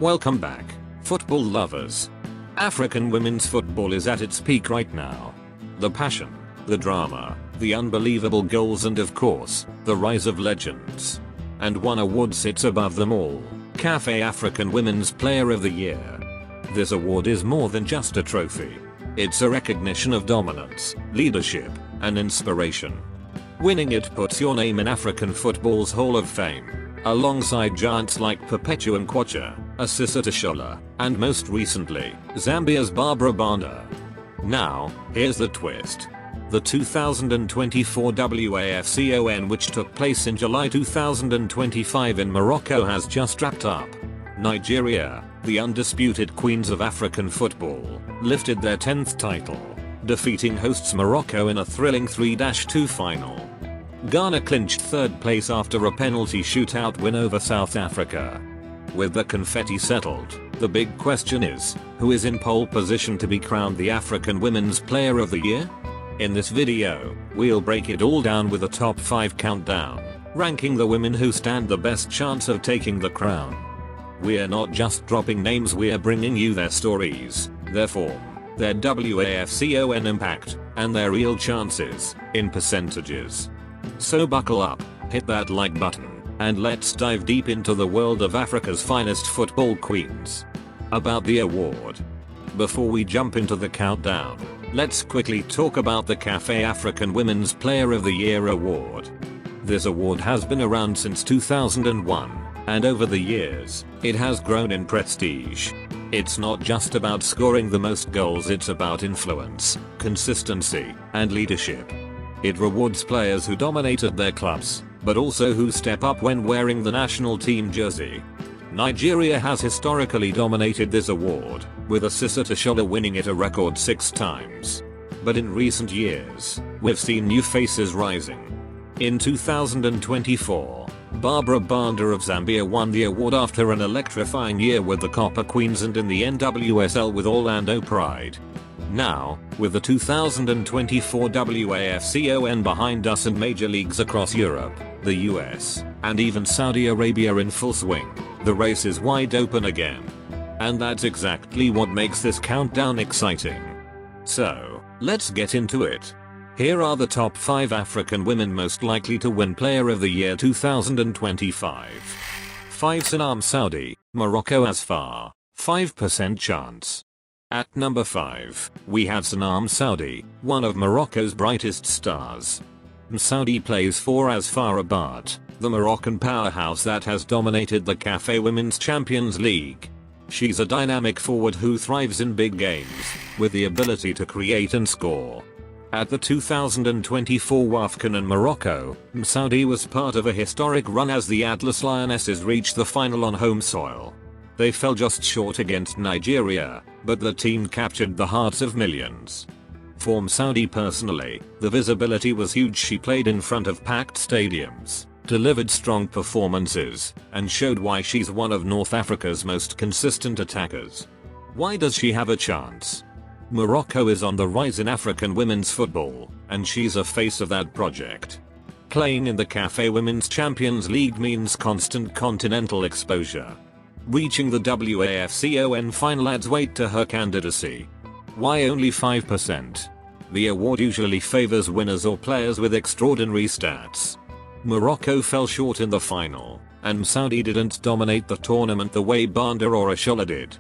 Welcome back, football lovers. African women's football is at its peak right now. The passion, the drama, the unbelievable goals and of course, the rise of legends. And one award sits above them all, CAF African Women's Player of the Year. This award is more than just a trophy. It's a recognition of dominance, leadership, and inspiration. Winning it puts your name in African football's Hall of Fame, alongside giants like Perpetua Nkwacha, Asisat Oshoala, and most recently, Zambia's Barbara Banda. Now, here's the twist. The 2024 WAFCON, which took place in July 2025 in Morocco, has just wrapped up. Nigeria, the undisputed queens of African football, lifted their 10th title, defeating hosts Morocco in a thrilling 3-2 final. Ghana clinched third place after a penalty shootout win over South Africa. With the confetti settled, the big question is, who is in pole position to be crowned the African Women's Player of the Year? In this video, we'll break it all down with a top 5 countdown, ranking the women who stand the best chance of taking the crown. We're not just dropping names, we're bringing you their stories, their form, their WAFCON impact, and their real chances, in percentages. So buckle up, hit that like button, and let's dive deep into the world of Africa's finest football queens. About the award. Before we jump into the countdown, let's quickly talk about the CAF African Women's Player of the Year award. This award has been around since 2001, and over the years, it has grown in prestige. It's not just about scoring the most goals, it's about influence, consistency, and leadership. It rewards players who dominated their clubs, but also who step up when wearing the national team jersey. Nigeria has historically dominated this award, with Asisat Oshoala winning it a record 6 times. But in recent years, we've seen new faces rising. In 2024, Barbara Banda of Zambia won the award after an electrifying year with the Copper Queens and in the NWSL with Orlando Pride. Now, with the 2024 WAFCON behind us and major leagues across Europe, the US, and even Saudi Arabia in full swing, the race is wide open again. And that's exactly what makes this countdown exciting. So, let's get into it. Here are the top 5 African women most likely to win Player of the Year 2025. 5. Sanaa Mssoudy, Morocco. As far, 5% chance. At number 5, we have Sanaa Mssoudy, one of Morocco's brightest stars. Mssoudy plays for AsFar Rabat, the Moroccan powerhouse that has dominated the CAF Women's Champions League. She's a dynamic forward who thrives in big games, with the ability to create and score. At the 2024 WAFCON in Morocco, Mssoudy was part of a historic run as the Atlas Lionesses reached the final on home soil. They fell just short against Nigeria, but the team captured the hearts of millions. For Mssoudy personally, the visibility was huge. She played in front of packed stadiums, delivered strong performances, and showed why she's one of North Africa's most consistent attackers. Why does she have a chance? Morocco is on the rise in African women's football, and she's a face of that project. Playing in the CAF Women's Champions League means constant continental exposure. Reaching the WAFCON final adds weight to her candidacy. Why only 5%? The award usually favors winners or players with extraordinary stats. Morocco fell short in the final, and Mssoudy didn't dominate the tournament the way Banda or Oshoala did.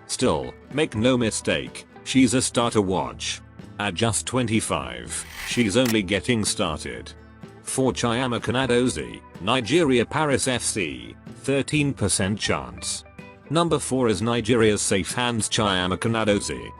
Still, make no mistake, she's a star to watch. At just 25, she's only getting started. For Chiamaka Nnadozie, Nigeria Paris FC, 13% chance. Number 4 is Nigeria's safe hands Chiamaka Nnadozie.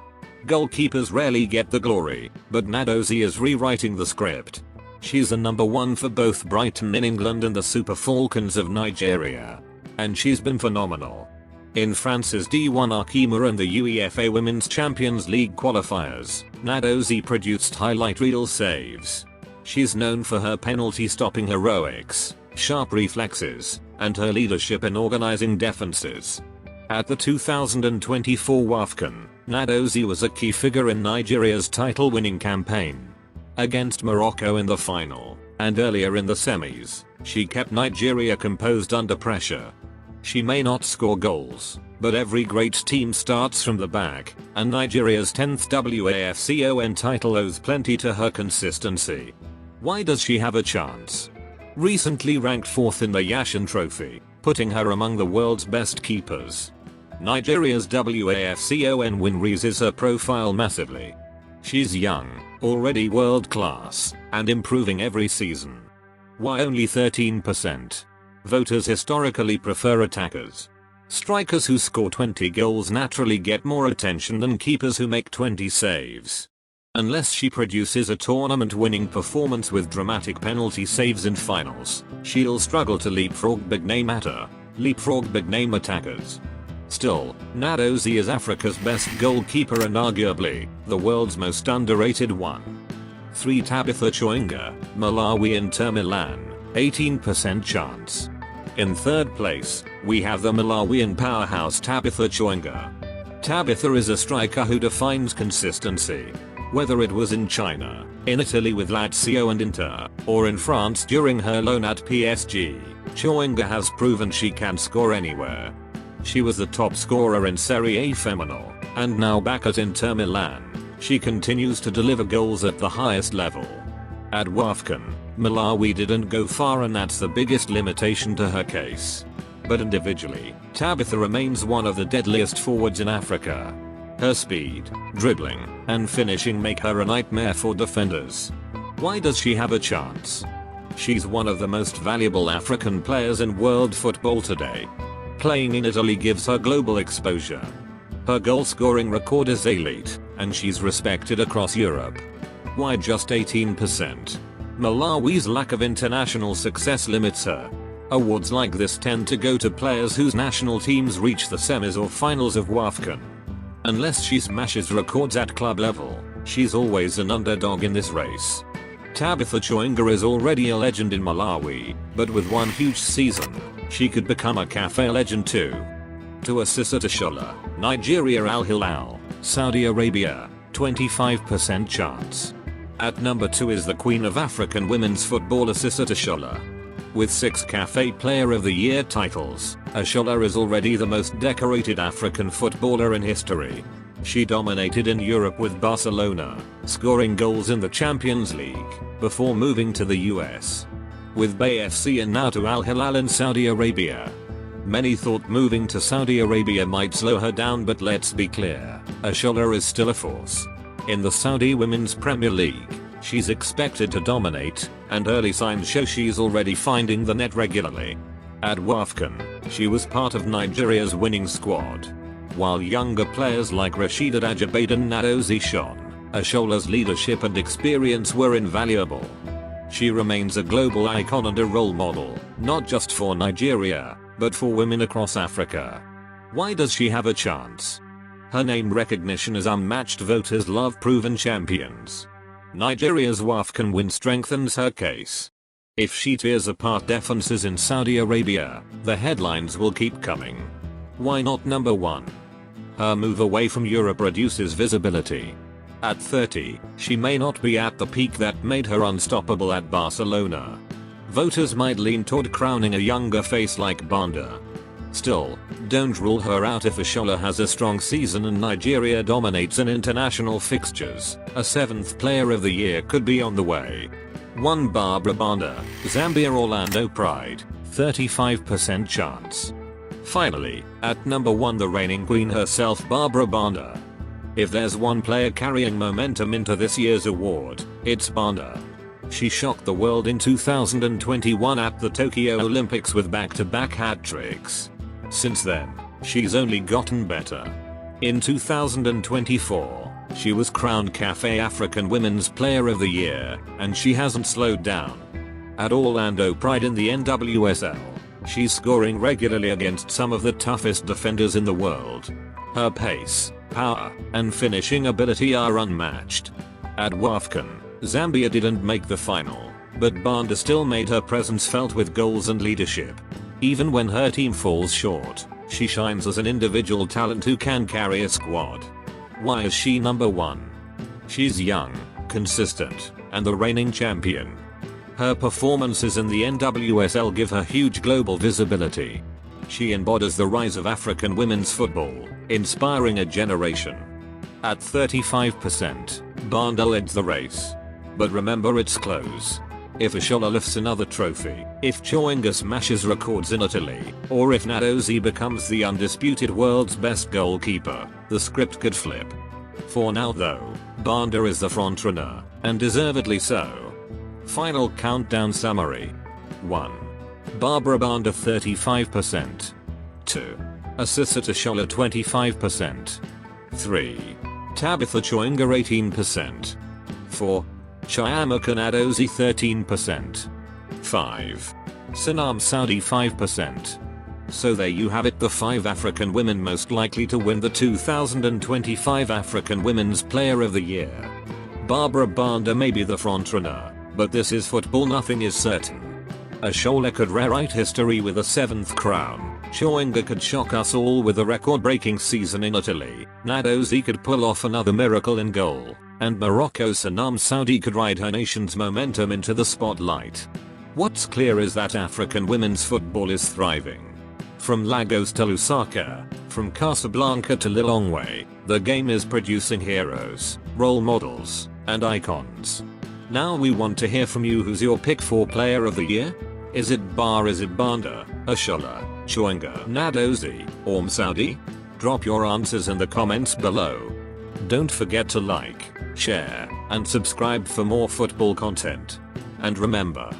Goalkeepers rarely get the glory, but Nnadozie is rewriting the script. She's the number 1 for both Brighton in England and the Super Falcons of Nigeria. And she's been phenomenal. In France's D1 Arkema and the UEFA Women's Champions League qualifiers, Nnadozie produced highlight reel saves. She's known for her penalty-stopping heroics, sharp reflexes, and her leadership in organizing defenses. At the 2024 WAFCON, Nnadozie was a key figure in Nigeria's title-winning campaign. Against Morocco in the final, and earlier in the semis, she kept Nigeria composed under pressure. She may not score goals, but every great team starts from the back, and Nigeria's 10th WAFCON title owes plenty to her consistency. Why does she have a chance? Recently ranked 4th in the Yashin Trophy, putting her among the world's best keepers. Nigeria's WAFCON win raises her profile massively. She's young, already world class, and improving every season. Why only 13%? Voters historically prefer attackers. Strikers who score 20 goals naturally get more attention than keepers who make 20 saves. Unless she produces a tournament-winning performance with dramatic penalty saves in finals, she'll struggle to leapfrog big-name attackers. Still, Nnadozie is Africa's best goalkeeper and arguably the world's most underrated one. 3. Tabitha Chawinga, Malawi. Inter Milan, 18% chance. In third place, we have the Malawian powerhouse Tabitha Chawinga. Tabitha is a striker who defines consistency. Whether it was in China, in Italy with Lazio and Inter, or in France during her loan at PSG, Chawinga has proven she can score anywhere. She was the top scorer in Serie A Feminile, and now back at Inter Milan, she continues to deliver goals at the highest level. At WAFCON, Malawi didn't go far, and that's the biggest limitation to her case. But individually, Tabitha remains one of the deadliest forwards in Africa. Her speed, dribbling, and finishing make her a nightmare for defenders. Why does she have a chance? She's one of the most valuable African players in world football today. Playing in Italy gives her global exposure. Her goal-scoring record is elite, and she's respected across Europe. Why just 18%? Malawi's lack of international success limits her. Awards like this tend to go to players whose national teams reach the semis or finals of WAFCON. Unless she smashes records at club level, she's always an underdog in this race. Tabitha Chawinga is already a legend in Malawi, but with one huge season, she could become a cafe legend too. To Asisat Oshoala, Nigeria. Al Hilal, Saudi Arabia, 25% chance. At number 2 is the Queen of African women's football, Asisat Oshoala. With 6 Cafe Player of the Year titles, Oshoala is already the most decorated African footballer in history. She dominated in Europe with Barcelona, scoring goals in the Champions League, before moving to the US. With BFC and now to Al Hilal in Saudi Arabia. Many thought moving to Saudi Arabia might slow her down, but let's be clear, Oshoala is still a force. In the Saudi Women's Premier League, she's expected to dominate, and early signs show she's already finding the net regularly. At WAFCON, she was part of Nigeria's winning squad. While younger players like Rasheedat Ajibade and Nnadozie shone, Oshoala's leadership and experience were invaluable. She remains a global icon and a role model, not just for Nigeria, but for women across Africa. Why does she have a chance? Her name recognition is unmatched. Voters love proven champions. Nigeria's WAFCON win strengthens her case. If she tears apart defenses in Saudi Arabia, the headlines will keep coming. Why not number 1? Her move away from Europe reduces visibility. At 30, she may not be at the peak that made her unstoppable at Barcelona. Voters might lean toward crowning a younger face like Banda. Still, don't rule her out. If Oshoala has a strong season and Nigeria dominates in international fixtures, a 7th Player of the Year could be on the way. 1. Barbara Banda, Zambia. Orlando Pride, 35% chance. Finally, at number 1, the reigning queen herself, Barbara Banda. If there's one player carrying momentum into this year's award, it's Banda. She shocked the world in 2021 at the Tokyo Olympics with back-to-back hat-tricks. Since then, she's only gotten better. In 2024, she was crowned Cafe African Women's Player of the Year, and she hasn't slowed down. At Orlando Pride in the NWSL, she's scoring regularly against some of the toughest defenders in the world. Her pace, power, and finishing ability are unmatched. At WAFCON, Zambia didn't make the final, but Banda still made her presence felt with goals and leadership. Even when her team falls short, she shines as an individual talent who can carry a squad. Why is she number 1? She's young, consistent, and the reigning champion. Her performances in the NWSL give her huge global visibility. She embodies the rise of African women's football, inspiring a generation. At 35%, Banda leads the race. But remember, it's close. If Oshoala lifts another trophy, if Chawinga smashes records in Italy, or if Nnadozie becomes the undisputed world's best goalkeeper, the script could flip. For now though, Banda is the frontrunner, and deservedly so. Final countdown summary. 1. Barbara Banda 35%. 2. Asisat Oshoala 25%. 3. Tabitha Chawinga 18%. 4. Chiamaka Nnadozie 13%. 5. Sanaa Mssoudy 5%. So there you have it, the 5 African women most likely to win the 2025 African Women's Player of the Year. Barbara Banda may be the frontrunner, but this is football, nothing is certain. Oshoala could rewrite history with a 7th crown, Chawinga could shock us all with a record-breaking season in Italy, Nnadozie could pull off another miracle in goal, and Morocco's Sanaa Mssoudy could ride her nation's momentum into the spotlight. What's clear is that African women's football is thriving. From Lagos to Lusaka, from Casablanca to Lilongwe, the game is producing heroes, role models, and icons. Now we want to hear from you. Who's your pick for Player of the Year? Is it Banda, Oshoala, Chawinga, Nnadozie, or Mssoudy? Drop your answers in the comments below. Don't forget to like, share, and subscribe for more football content. And remember,